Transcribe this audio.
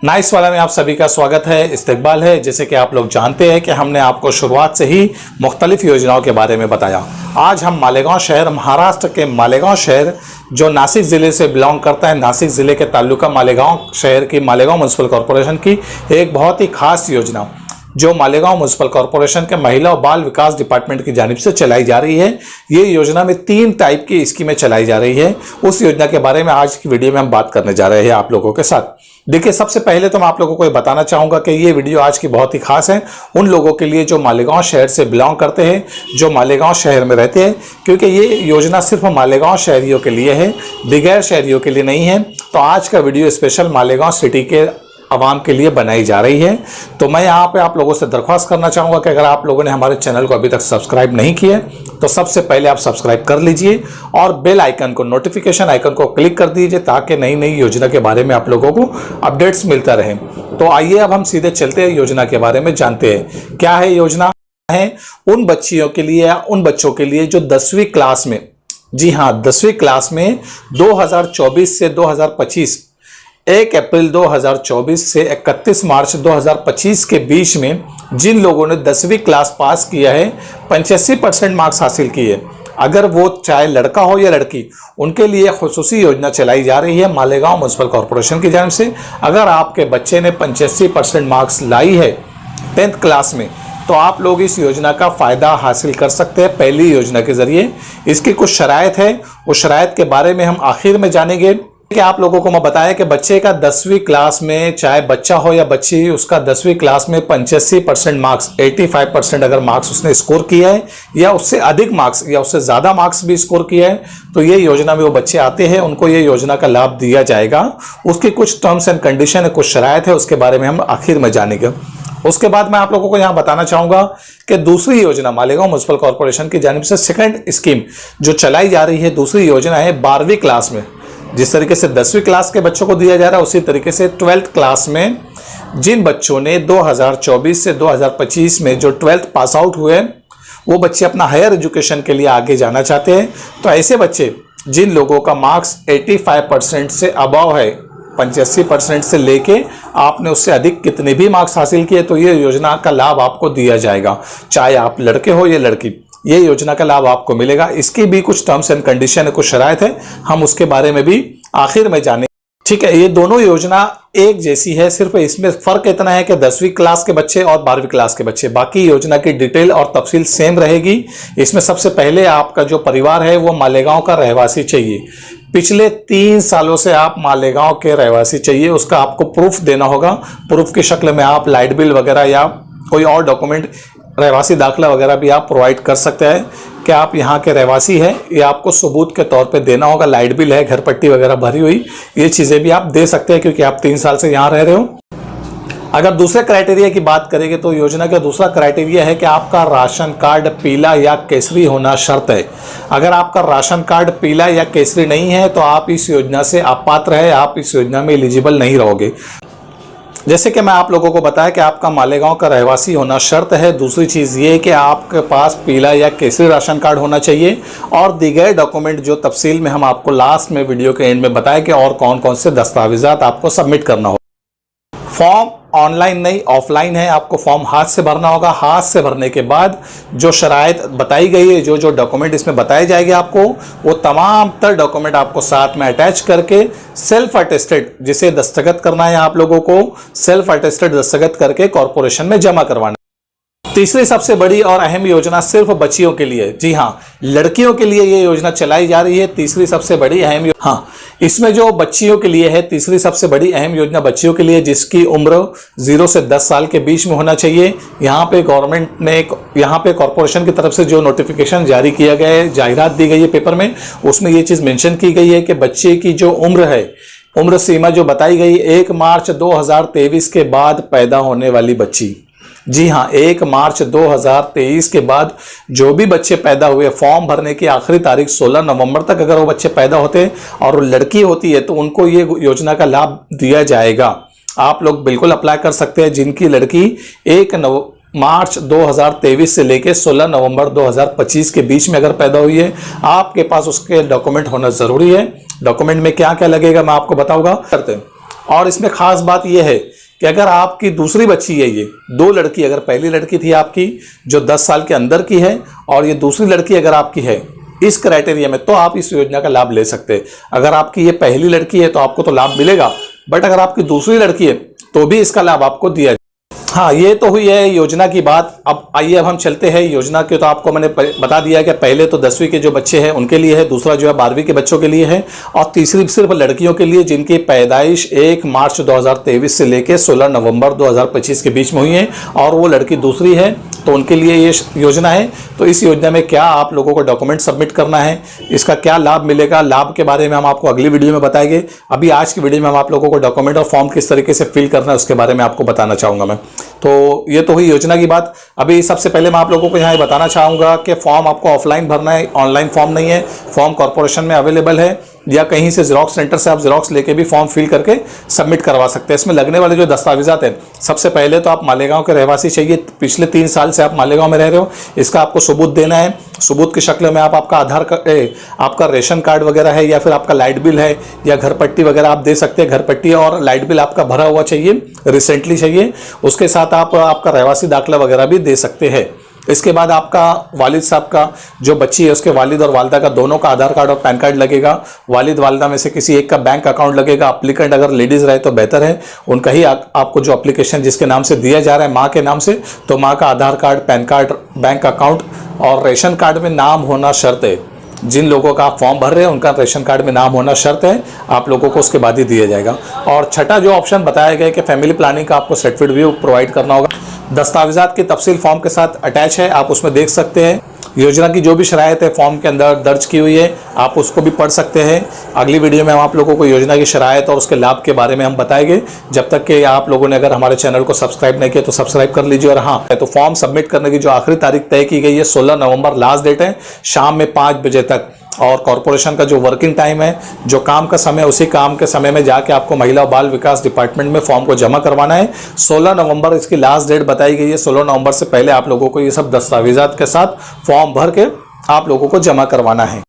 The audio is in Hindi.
नाइस वाला में आप सभी का स्वागत है, इस्तकबाल है। जैसे कि आप लोग जानते हैं कि हमने आपको शुरुआत से ही मुख्तलिफ योजनाओं के बारे में बताया। आज हम मालेगांव शहर, महाराष्ट्र के मालेगांव शहर जो नासिक ज़िले से बिलोंग करता है, नासिक ज़िले के तालुका मालेगांव शहर की मालेगांव म्यूनसिपल कॉरपोरेशन की एक बहुत ही खास योजना जो मालेगांव म्यूनसिपल कॉरपोरेशन के महिला और बाल विकास डिपार्टमेंट की जानिब से चलाई जा रही है। ये योजना में 3 टाइप की स्कीमें चलाई जा रही है। उस योजना के बारे में आज की वीडियो में हम बात करने जा रहे हैं आप लोगों के साथ। देखिए, सबसे पहले तो मैं आप लोगों को ये बताना चाहूँगा कि ये वीडियो आज की बहुत ही खास है उन लोगों के लिए जो मालेगांव शहर से बिलोंग करते हैं, जो मालेगांव शहर में रहते हैं, क्योंकि ये योजना सिर्फ मालेगांव शहरियों के लिए है, बगैर शहरियों के लिए नहीं है। तो आज का वीडियो स्पेशल मालेगांव सिटी के आवाम के लिए बनाई जा रही है। तो मैं यहाँ पे आप लोगों से दरख्वास्त करना चाहूँगा कि अगर आप लोगों ने हमारे चैनल को अभी तक सब्सक्राइब नहीं किया तो सबसे पहले आप सब्सक्राइब कर लीजिए और बेल आइकन को, नोटिफिकेशन आइकन को क्लिक कर दीजिए ताकि नई नई योजना के बारे में आप लोगों को अपडेट्स मिलता रहे। तो आइए अब हम सीधे चलते हैं, योजना के बारे में जानते हैं। क्या है योजना? है उन बच्चियों के लिए या उन बच्चों के लिए जो 10वीं क्लास में, जी हाँ 10वीं क्लास में 2024 से 2025, 1 अप्रैल 2024 से 31 मार्च 2025 के बीच में जिन लोगों ने 10वीं क्लास पास किया है, 85% मार्क्स हासिल किए, अगर वो चाहे लड़का हो या लड़की, उनके लिए खुसूसी योजना चलाई जा रही है मालेगांव म्यूनसिपल कॉरपोरेशन की जानिब से। अगर आपके बच्चे ने 85% मार्क्स लाई है 10th क्लास में तो आप लोग इस योजना का फ़ायदा हासिल कर सकते हैं पहली योजना के ज़रिए। इसकी कुछ शराइत है, उस शराइत के बारे में हम आखिर में जानेंगे। कि आप लोगों को मैं बताया कि बच्चे का 10वीं क्लास में, चाहे बच्चा हो या बच्ची, उसका 10वीं क्लास में 85% मार्क्स, 85% अगर मार्क्स उसने स्कोर किया है या उससे अधिक मार्क्स या उससे ज़्यादा मार्क्स भी स्कोर किया है तो ये योजना में वो बच्चे आते हैं, उनको ये योजना का लाभ दिया जाएगा। उसकी कुछ टर्म्स एंड कंडीशन है, कुछ शराइत है, उसके बारे में हम आखिर में जानेंगे। उसके बाद मैं आप लोगों को यहाँ बताना चाहूँगा कि दूसरी योजना मालेगांव म्यूनसिपल कॉरपोरेशन की जानिब से सेकंड स्कीम जो चलाई जा रही है, दूसरी योजना है 12वीं क्लास में। जिस तरीके से 10वीं क्लास के बच्चों को दिया जा रहा है, उसी तरीके से 12th क्लास में जिन बच्चों ने 2024 से 2025 में जो 12th पास आउट हुए, वो बच्चे अपना हायर एजुकेशन के लिए आगे जाना चाहते हैं, तो ऐसे बच्चे जिन लोगों का मार्क्स 85% से अबव है, 85% से लेके आपने उससे अधिक कितने भी मार्क्स हासिल किए, तो ये योजना का लाभ आपको दिया जाएगा। चाहे आप लड़के हो या लड़की, ये योजना का लाभ आपको मिलेगा। इसकी भी कुछ टर्म्स एंड कंडीशन है, कुछ शराइत है, हम उसके बारे में भी आखिर में जाने। ठीक है, ये दोनों योजना एक जैसी है, सिर्फ इसमें फर्क इतना है कि 10वीं क्लास के बच्चे और 12वीं क्लास के बच्चे, बाकी योजना की डिटेल और तफसील सेम रहेगी। इसमें सबसे पहले आपका जो परिवार है वो मालेगांव का रहवासी चाहिए। पिछले 3 सालों से आप मालेगांव के रहवासी चाहिए, उसका आपको प्रूफ देना होगा। प्रूफ की शक्ल में आप लाइट बिल वगैरह या कोई और डॉक्यूमेंट, रहवासी दाखिला वगैरह भी आप प्रोवाइड कर सकते हैं कि आप यहाँ के रहवासी हैं, ये आपको सबूत के तौर पे देना होगा। लाइट बिल है, घर पट्टी वगैरह भरी हुई, ये चीज़ें भी आप दे सकते हैं क्योंकि आप 3 साल से यहाँ रह रहे हो। अगर दूसरे क्राइटेरिया की बात करेंगे तो योजना का दूसरा क्राइटेरिया है कि आपका राशन कार्ड पीला या केसरी होना शर्त है। अगर आपका राशन कार्ड पीला या केसरी नहीं है तो आप इस योजना से अपात्र है, आप इस योजना में एलिजिबल नहीं रहोगे। जैसे कि मैं आप लोगों को बताया कि आपका मालेगांव का रहवासी होना शर्त है। दूसरी चीज़ ये कि आपके पास पीला या केसरी राशन कार्ड होना चाहिए और दीगर डॉक्यूमेंट जो तफसील में हम आपको लास्ट में वीडियो के एंड में बताया कि और कौन कौन से दस्तावेजात आपको सबमिट करना होगा। फॉर्म ऑनलाइन नहीं, ऑफलाइन है, आपको फॉर्म हाथ से भरना होगा। हाथ से भरने के बाद जो शराइत बताई गई है, जो जो डॉक्यूमेंट इसमें बताए जाएंगे आपको, वो तमाम तर डॉक्यूमेंट आपको साथ में अटैच करके सेल्फ अटेस्टेड, जिसे दस्तखत करना है आप लोगों को, सेल्फ अटेस्टेड दस्तखत करके कॉरपोरेशन में जमा करवाना। तीसरी सबसे बड़ी और अहम योजना सिर्फ बच्चियों के लिए, जी हाँ लड़कियों के लिए ये योजना चलाई जा रही है। तीसरी सबसे बड़ी अहम हाँ इसमें जो बच्चियों के लिए है, तीसरी सबसे बड़ी अहम योजना बच्चियों के लिए, जिसकी उम्र 0 से 10 साल के बीच में होना चाहिए। यहाँ पे गवर्नमेंट ने, यहाँ पे कॉरपोरेशन की तरफ से जो नोटिफिकेशन जारी किया गया है, जाहिरात दी गई है पेपर में, उसमें ये चीज़ मेंशन की गई है कि बच्चे की जो उम्र है, उम्र सीमा जो बताई गई 1 मार्च 2023 के बाद पैदा होने वाली बच्ची, जी हाँ 1 मार्च 2023 के बाद जो भी बच्चे पैदा हुए, फॉर्म भरने की आखिरी तारीख 16 नवंबर तक अगर वो बच्चे पैदा होते हैं और वो लड़की होती है तो उनको ये योजना का लाभ दिया जाएगा। आप लोग बिल्कुल अप्लाई कर सकते हैं जिनकी लड़की 1 मार्च 2023 से लेकर 16 नवंबर 2025 के बीच में अगर पैदा हुई है। आपके पास उसके डॉक्यूमेंट होना ज़रूरी है। डॉक्यूमेंट में क्या क्या लगेगा मैं आपको बताऊंगा। करते हैं और इसमें खास बात यह है कि अगर आपकी दूसरी बच्ची है, ये 2 लड़की, अगर पहली लड़की थी आपकी जो 10 साल के अंदर की है और ये दूसरी लड़की अगर आपकी है इस क्राइटेरिया में, तो आप इस योजना का लाभ ले सकते हैं। अगर आपकी ये पहली लड़की है तो आपको तो लाभ मिलेगा, बट अगर आपकी दूसरी लड़की है तो भी इसका लाभ आपको दिया। हाँ, ये तो हुई है योजना की बात। अब आइए अब हम चलते हैं योजना के। तो आपको मैंने बता दिया कि पहले तो 10वीं के जो बच्चे हैं उनके लिए है, दूसरा जो है 12वीं के बच्चों के लिए है, और तीसरी सिर्फ लड़कियों के लिए जिनकी पैदाइश 1 मार्च 2023 से लेकर 16 नवंबर 2025 के बीच में हुई है, और वो लड़की दूसरी है तो उनके लिए ये योजना है। तो इस योजना में क्या आप लोगों को डॉक्यूमेंट सबमिट करना है, इसका क्या लाभ मिलेगा, लाभ के बारे में हम आपको अगली वीडियो में बताएंगे। अभी आज की वीडियो में हम आप लोगों को डॉक्यूमेंट और फॉर्म किस तरीके से फिल करना है उसके बारे में आपको बताना चाहूँगा मैं। तो ये तो हुई योजना की बात। अभी सबसे पहले मैं आप लोगों को यहाँ बताना चाहूँगा कि फॉर्म आपको ऑफलाइन भरना है, ऑनलाइन फॉर्म नहीं है। फॉर्म कॉर्पोरेशन में अवेलेबल है या कहीं से जेरोक्स सेंटर से आप जेरोक्स लेके भी फॉर्म फिल करके सबमिट करवा सकते हैं। इसमें लगने वाले जो दस्तावेजात हैं, सबसे पहले तो आप मालेगांव के रहवासी चाहिए, पिछले 3 साल से आप मालेगांव में रह रहे हो, इसका आपको सबूत देना है। सबूत की शक्ल में आप आपका आधार कार्ड, आपका रेशन कार्ड वगैरह है, या फिर आपका लाइट बिल है या घर पट्टी वगैरह आप दे सकते हैं। घर पट्टी और लाइट बिल आपका भरा हुआ चाहिए, रिसेंटली चाहिए। उसके साथ आप आपका रहवासी दाखला वगैरह भी दे सकते हैं। इसके बाद आपका वालिद साहब का जो बच्ची है उसके वालिद और वालिदा का दोनों का आधार कार्ड और पैन कार्ड लगेगा। वालिद वालिदा में से किसी एक का बैंक अकाउंट लगेगा। एप्लीकेंट अगर लेडीज रहे तो बेहतर है, उनका ही आपको जो एप्लीकेशन जिसके नाम से दिया जा रहा है माँ के नाम से, तो माँ का Aadhaar card, pan card, bank account और रेशन कार्ड में नाम होना शर्त है। जिन लोगों का आप फॉर्म भर रहे हैं उनका रेशन कार्ड में नाम होना शर्त है, आप लोगों को उसके बाद ही दिया जाएगा। और छठा जो ऑप्शन बताया गया है कि फैमिली प्लानिंग का आपको सर्टिफिकेट भी प्रोवाइड करना होगा। दस्तावेजात की तफसील फॉर्म के साथ अटैच है, आप उसमें देख सकते हैं। योजना की जो भी शराइत है फॉर्म के अंदर दर्ज की हुई है, आप उसको भी पढ़ सकते हैं। अगली वीडियो में हम आप लोगों को योजना की शराइत और उसके लाभ के बारे में हम बताएंगे। जब तक कि आप लोगों ने अगर हमारे चैनल को सब्सक्राइब नहीं किया तो सब्सक्राइब कर लीजिए। और हाँ, तो फॉर्म सबमिट करने की जो आखिरी तारीख तय की गई है 16 नवंबर लास्ट डेट है, शाम में 5 बजे तक। और कॉर्पोरेशन का जो वर्किंग टाइम है, जो काम का समय, उसी काम के समय में जाके आपको महिला और बाल विकास डिपार्टमेंट में फॉर्म को जमा करवाना है। 16 नवंबर इसकी लास्ट डेट बताई गई है। 16 नवंबर से पहले आप लोगों को ये सब दस्तावेजात के साथ फॉर्म भर के आप लोगों को जमा करवाना है।